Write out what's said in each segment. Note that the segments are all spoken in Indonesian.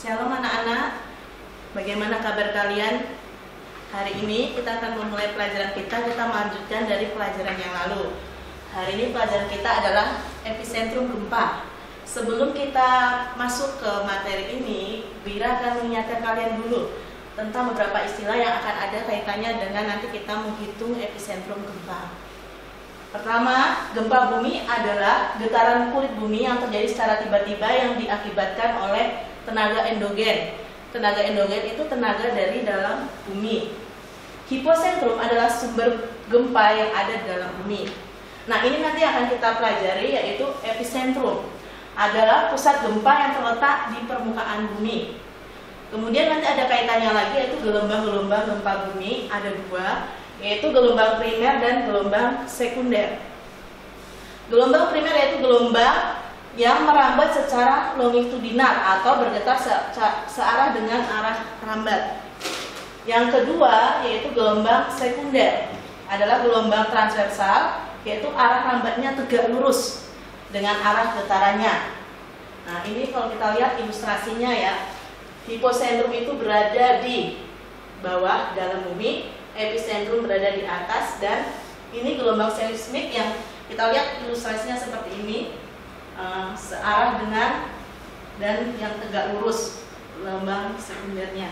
Shalom anak-anak, bagaimana kabar kalian? Hari ini kita akan memulai pelajaran kita melanjutkan dari pelajaran yang lalu. Hari ini pelajaran kita adalah epicentrum gempa. Sebelum kita masuk ke materi ini, Wira akan mengingatkan kalian dulu tentang beberapa istilah yang akan ada kaitannya dengan nanti kita menghitung epicentrum gempa. Pertama, gempa bumi adalah getaran kulit bumi yang terjadi secara tiba-tiba yang diakibatkan oleh tenaga endogen. Tenaga endogen itu tenaga dari dalam bumi. Hipocentrum adalah sumber gempa yang ada di dalam bumi. Nah, ini nanti akan kita pelajari, yaitu epicentrum adalah pusat gempa yang terletak di permukaan bumi. Kemudian nanti ada kaitannya lagi, yaitu gelombang-gelombang gempa bumi ada dua, yaitu gelombang primer dan gelombang sekunder. Gelombang primer yaitu gelombang yang merambat secara longitudinal atau bergetar searah dengan arah rambat. Yang kedua yaitu gelombang sekunder adalah gelombang transversal, yaitu arah rambatnya tegak lurus dengan arah getarannya. Nah, ini kalau kita lihat ilustrasinya ya, hipocentrum itu berada di bawah dalam bumi, epicentrum berada di atas, dan ini gelombang seismik yang kita lihat ilustrasinya seperti ini, searah dengan dan yang tegak lurus gelombang sekundernya.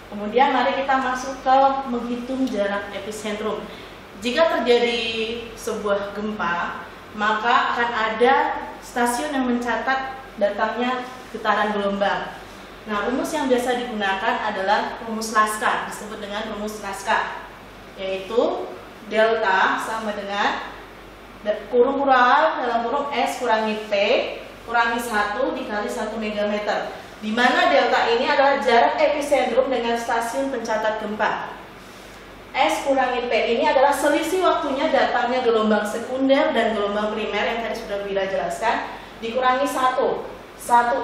Kemudian mari kita masuk ke menghitung jarak epicentrum. Jika terjadi sebuah gempa, maka akan ada stasiun yang mencatat datangnya getaran gelombang. Nah, rumus yang biasa digunakan adalah rumus Laska, disebut dengan rumus Laska, yaitu delta sama dengan kurung dalam kurung S kurangi P kurangi 1 dikali 1 megameter, di mana delta ini adalah jarak epicentrum dengan stasiun pencatat gempa. S kurangi P ini adalah selisih waktunya datangnya gelombang sekunder dan gelombang primer yang tadi sudah Wira jelaskan, dikurangi 1. 1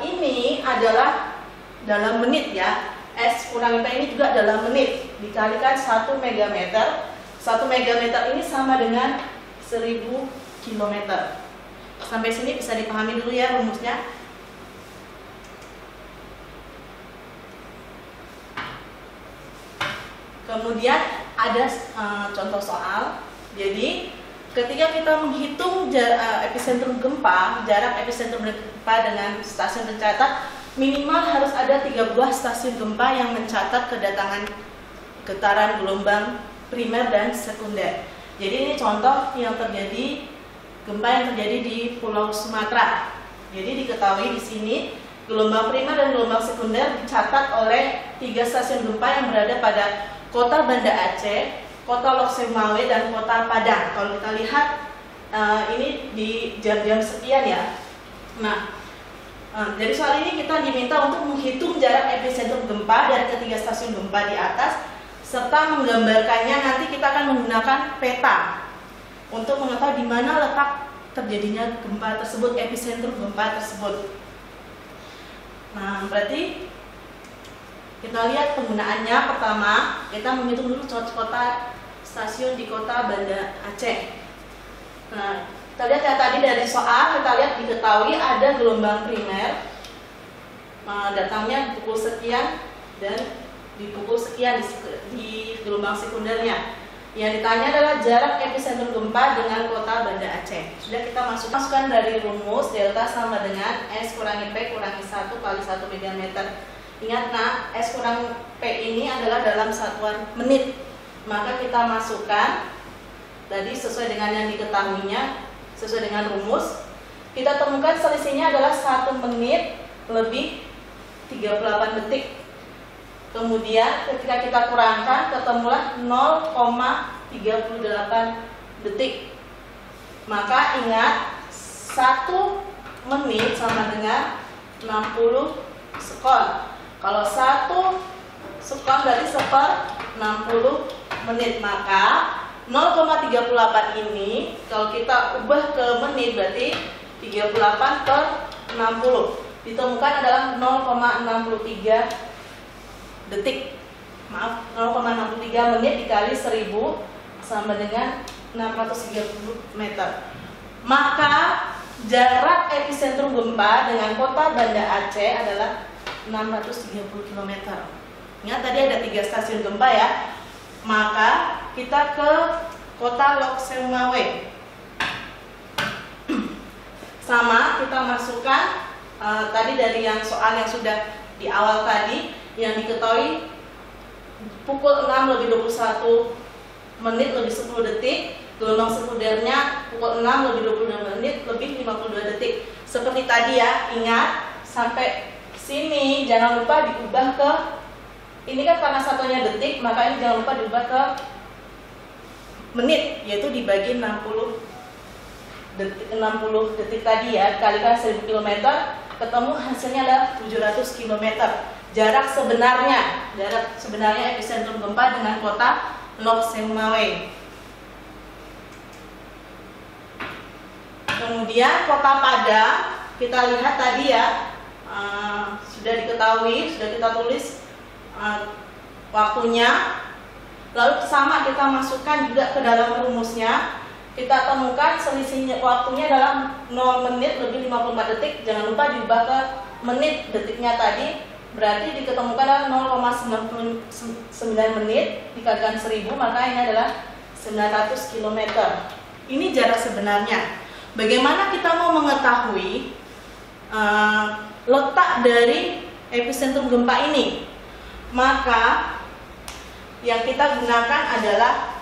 ini adalah dalam menit ya. S kurangi P ini juga dalam menit, dikalikan 1 megameter. 1 megameter ini sama dengan 1000 km. Sampai sini bisa dipahami dulu ya rumusnya. Kemudian ada contoh soal. Jadi ketika kita menghitung epicentrum gempa, jarak epicentrum gempa dengan stasiun pencatat, minimal harus ada 3 buah stasiun gempa yang mencatat kedatangan getaran gelombang primer dan sekunder. Jadi ini contoh yang terjadi, gempa yang terjadi di Pulau Sumatera. Jadi diketahui di sini gelombang primer dan gelombang sekunder dicatat oleh 3 stasiun gempa yang berada pada kota Banda Aceh, kota Lok Semawe, dan kota Padang. Kalau kita lihat ini di jam-jam sekian ya. Nah, dari soal ini kita diminta untuk menghitung jarak epicentrum gempa dari ketiga stasiun gempa di atas, serta menggambarkannya. Nanti kita akan menggunakan peta untuk mengetahui di mana letak terjadinya gempa tersebut, epicentrum gempa tersebut. Nah, berarti kita lihat penggunaannya. Pertama, kita menghitung dulu kota stasiun di kota Banda Aceh. Nah, kita lihat ya, tadi dari soal kita lihat diketahui ada gelombang primer, datangnya pukul sekian dan di pukul sekian di gelombang sekundernya. Yang ditanya adalah jarak epicentrum gempa dengan kota Banda Aceh. Sudah kita masukkan dari rumus delta sama dengan S kurangi P kurangi 1 kali 1 megameter. Ingat nak, S kurangi P ini adalah dalam satuan menit. Maka kita masukkan tadi sesuai dengan yang diketahuinya, sesuai dengan rumus. Kita temukan selisihnya adalah 1 menit lebih 38 detik. Kemudian ketika kita kurangkan, ketemulah 0,38 detik. Maka ingat, 1 menit sama dengan 60 sekon. Kalau 1 sekon berarti 1/60 menit. Maka 0,38 ini kalau kita ubah ke menit berarti 38/60. Ditemukan adalah 0,63 detik. Maaf, 0,63 menit dikali 1000 sama dengan 630 meter. Maka jarak epicentrum gempa dengan kota Banda Aceh adalah 630 km. Ingat tadi ada 3 stasiun gempa ya. Maka kita ke kota Lok Seumawe. Sama, kita masukkan tadi dari yang soal yang sudah di awal tadi, yang diketahui pukul 6 lebih 21 menit lebih 10 detik, gelombang sekundernya pukul 6 lebih 22 menit lebih 52 detik. Seperti tadi ya, ingat sampai sini jangan lupa diubah ke, ini kan karena satunya detik, maka ini jangan lupa diubah ke menit, yaitu dibagi 60 detik tadi ya, kalikan 1000 km, ketemu hasilnya adalah 700 km. Jarak sebenarnya epicentrum gempa dengan kota Lok Seumawe. Kemudian kota Padang, kita lihat tadi ya, sudah diketahui, sudah kita tulis waktunya. Lalu sama kita masukkan juga ke dalam rumusnya. Kita temukan selisihnya waktunya adalah 0 menit lebih 54 detik. Jangan lupa diubah ke menit, detiknya tadi. Berarti diketemukan adalah 0,99 menit dikalikan 1000, maka ini adalah 900 km. Ini jarak sebenarnya. Bagaimana kita mau mengetahui letak dari epicentrum gempa ini? Maka yang kita gunakan adalah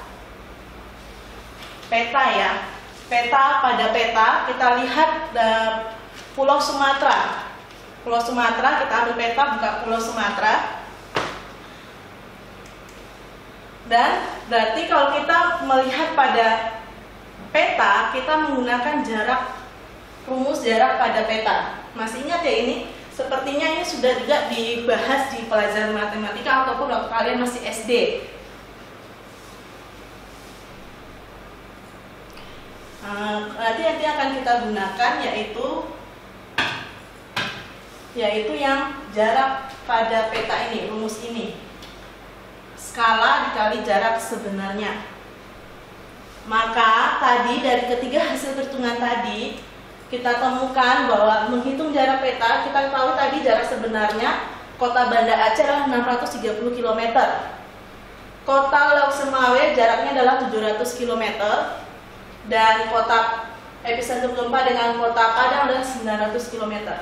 peta ya. Pada peta kita lihat Pulau Sumatera. Pulau Sumatera, kita ambil peta, buka Pulau Sumatera. Dan berarti kalau kita melihat pada peta, kita menggunakan rumus jarak pada peta. Masih ingat ya ini? Sepertinya ini sudah juga dibahas di pelajaran matematika ataupun waktu kalian masih SD. Nanti akan kita gunakan yaitu yang jarak pada peta ini, rumus ini. Skala dikali jarak sebenarnya. Maka tadi dari ketiga hasil perhitungan tadi kita temukan bahwa menghitung jarak peta, kita tahu tadi jarak sebenarnya kota Banda Aceh adalah 630 km. Kota Lok Seumawe jaraknya adalah 700 km. Dan kota epicentrum gempa dengan kota Padang adalah 900 km.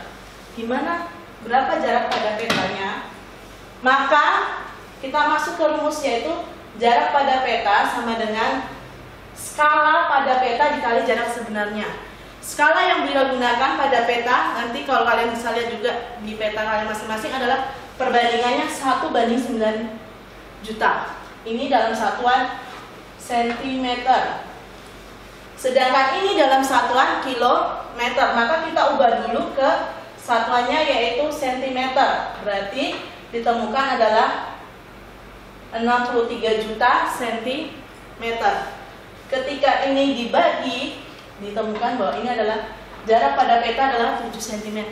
Gimana? Berapa jarak pada petanya? Maka kita masuk ke rumus, yaitu jarak pada peta sama dengan skala pada peta dikali jarak sebenarnya. Skala yang beliau gunakan pada peta, nanti kalau kalian bisa lihat juga di peta kalian masing-masing, adalah perbandingannya 1:9 juta. Ini dalam satuan sentimeter. Sedangkan ini dalam satuan kilometer. Maka kita ubah dulu ke satuannya, yaitu sentimeter. Berarti ditemukan adalah 63 juta sentimeter. Ketika ini dibagi, ditemukan bahwa ini adalah jarak pada peta adalah 7 cm.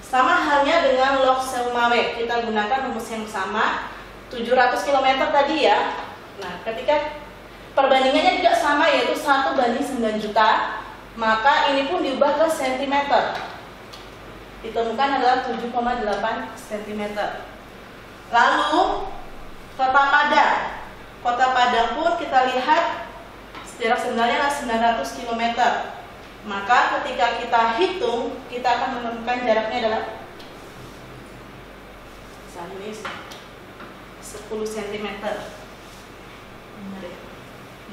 Sama halnya dengan Lok Seumawe, kita gunakan rumus yang sama, 700 km tadi ya. Nah, ketika perbandingannya juga sama, yaitu 1:9 juta, maka ini pun diubah ke sentimeter. Ditemukan adalah 7,8 cm. Lalu kota Padang. Kota Padang pun kita lihat jarak sebenarnya adalah 900 km. Maka ketika kita hitung, kita akan menemukan jaraknya adalah 10 cm.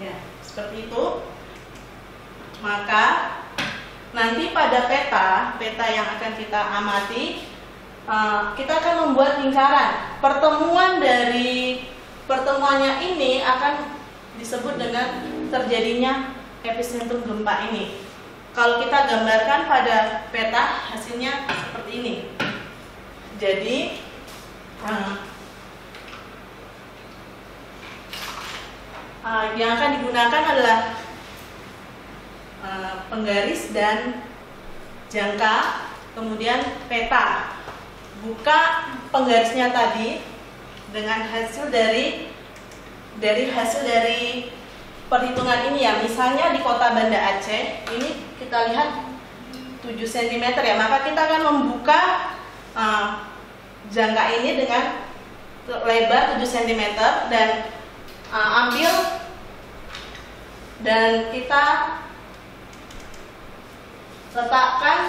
Ya, seperti itu. Maka nanti pada peta yang akan kita amati, kita akan membuat lingkaran. Pertemuannya ini akan disebut dengan terjadinya epicentrum gempa ini. Kalau kita gambarkan pada peta, hasilnya seperti ini. Jadi yang akan digunakan adalah penggaris dan jangka, kemudian peta. Buka penggarisnya tadi dengan hasil dari perhitungan ini ya. Misalnya di kota Banda Aceh, ini kita lihat 7 cm ya, maka kita akan membuka jangka ini dengan lebar 7 cm dan ambil dan kita letakkan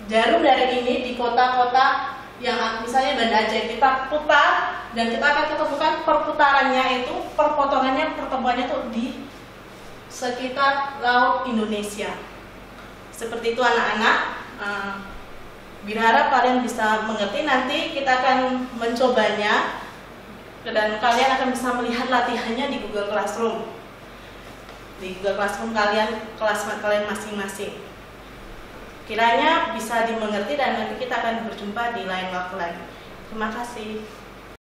jarum dari ini di kota-kota yang misalnya Banda Aceh. Kita putar dan kita akan ketemukan perputarannya itu, pertemuannya tuh di sekitar laut Indonesia. Seperti itu anak-anak. Berharap kalian bisa mengerti. Nanti kita akan mencobanya dan kalian akan bisa melihat latihannya di Google Classroom. Di Google Classroom kelas kalian masing-masing. Kiranya bisa dimengerti dan nanti kita akan berjumpa di lain waktu lagi. Terima kasih.